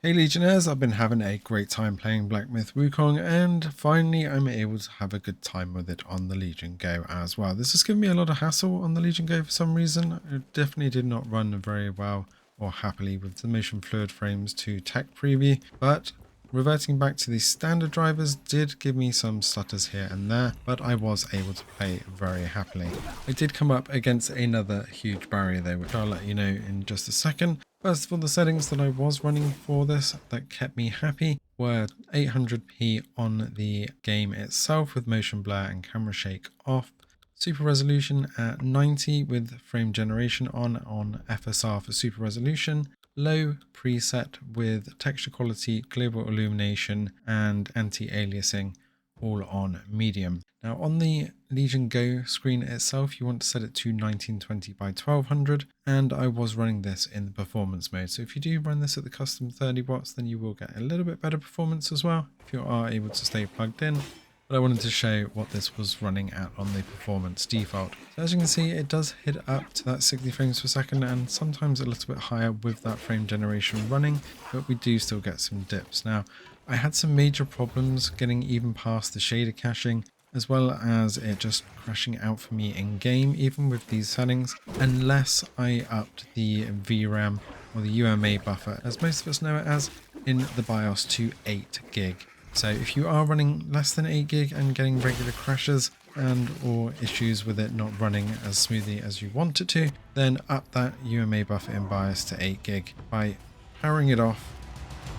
Hey Legionnaires, I've been having a great time playing Black Myth Wukong, and finally I'm able to have a good time with it on the Legion Go as well. This has given me a lot of hassle on the Legion Go for some reason. It definitely did not run very well or happily with the motion fluid frames to tech preview, but reverting back to the standard drivers did give me some stutters here and there, but I was able to play very happily. I did come up against another huge barrier though, which I'll let you know in just a second. First of all, the settings that I was running for this that kept me happy were 800p on the game itself with motion blur and camera shake off, super resolution at 90 with frame generation on FSR for super resolution, low preset with texture quality, global illumination and anti-aliasing all on medium. Now on the Legion Go screen itself, you want to set it to 1920 by 1200, and I was running this in the performance mode. So if you do run this at the custom 30 watts, then you will get a little bit better performance as well if you are able to stay plugged in. But I wanted to show what this was running at on the performance default. So as you can see, it does hit up to that 60 frames per second and sometimes a little bit higher with that frame generation running, but we do still get some dips. Now, I had some major problems getting even past the shader caching, as well as it just crashing out for me in game, even with these settings, unless I upped the VRAM or the UMA buffer, as most of us know it as, in the BIOS to 8 gig. So if you are running less than 8 gig and getting regular crashes and or issues with it not running as smoothly as you want it to, then up that UMA buffer in BIOS to 8 gig by powering it off,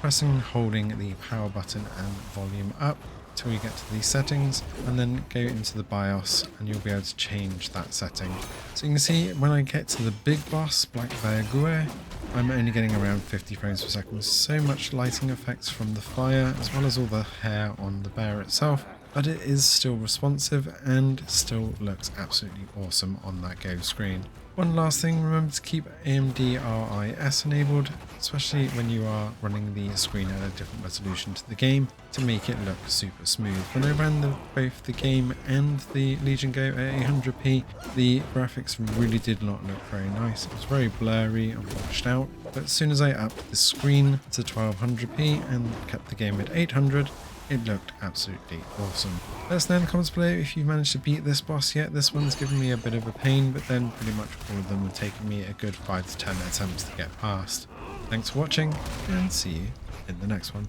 pressing and holding the power button and volume up till you get to these settings, and then go into the BIOS and you'll be able to change that setting. So you can see when I get to the big boss, Black Bear, I'm only getting around 50 frames per second. So much lighting effects from the fire as well as all the hair on the bear itself, but it is still responsive and still looks absolutely awesome on that Go screen. One last thing, remember to keep AMD RIS enabled, especially when you are running the screen at a different resolution to the game, to make it look super smooth. When I ran both the game and the Legion Go at 800p, the graphics really did not look very nice. It was very blurry and washed out, but as soon as I upped the screen to 1200p and kept the game at 800, it looked absolutely awesome. Let us know in the comments below if you've managed to beat this boss yet. This one's given me a bit of a pain, but then pretty much all of them have taken me a good 5 to 10 attempts to get past. Thanks for watching, and see you in the next one.